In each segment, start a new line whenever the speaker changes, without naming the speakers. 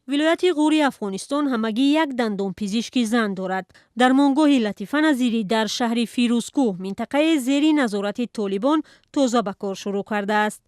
ولایت غوری افغانستان همگی یک دندان پزشک زن دارد. درمانگاه لطیفه نظیری در شهر فیروزکوه منطقه زیر نظارت طالبان تازه به کار شروع کرده است.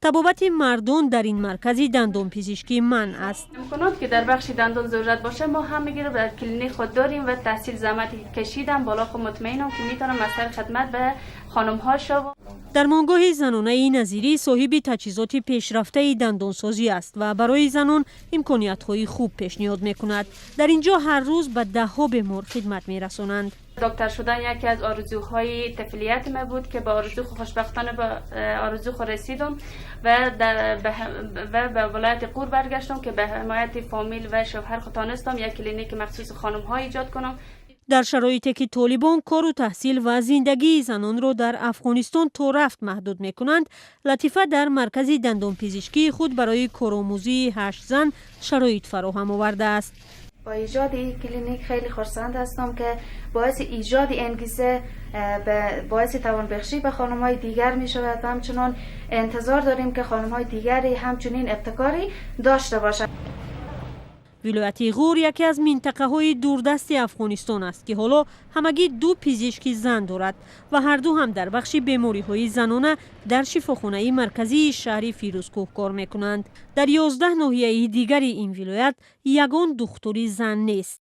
طبابت مردان در این مرکز دندان پزشکی من است.
امکانات که در بخش دندان ضرورت باشه ما هم میگیریم در کلینیک خود داریم و تحصیل زحمت کشیدم بالا خود مطمئنم که میتونم از طریق خدمت به خانم ها شو.
درمانگاه زنانه نظیری صاحب تجهیزات پیشرفته دندانسازی است و برای زنان امکانیت‌های خوب پیشنهاد می‌کند. در اینجا هر روز به ده‌ها بیمار خدمت می‌رسانند.
دکتر شدن یکی از آرزوهای طفولیت ما بود که به آرزو خوشبختانه به آرزو خود رسیدم و به ولایت غور برگشتم که به حمایت فامیل و شوهر خود تانستم یک کلینیک مخصوص خانم ها ایجاد کنم.
در شرایطی که طالبان کار و تحصیل و زندگی زنان را در افغانستان تا رفت محدود می‌کنند، لطیفه در مرکز دندان پزشکی خود برای کارآموزی 8 زن شرایط فراهم آورده است.
با ایجاد این کلینیک خیلی خرسند هستم که باعث ایجاد انگیزه باعث توانبخشی به خانم‌های دیگر می شود و همچنان انتظار داریم که خانم‌های دیگری همچنین ابتکاری داشته باشند.
ولایت غور یکی از منطقه‌های دوردست افغانستان است که حالا همگی 2 پزشک زن دارد و هر دو هم در بخش بیماری‌های زنانه در شفاخانه مرکزی شهر فیروزکوه کار می‌کنند. در 11 ناحیه دیگر این ولایت یگان دکتری زن نیست.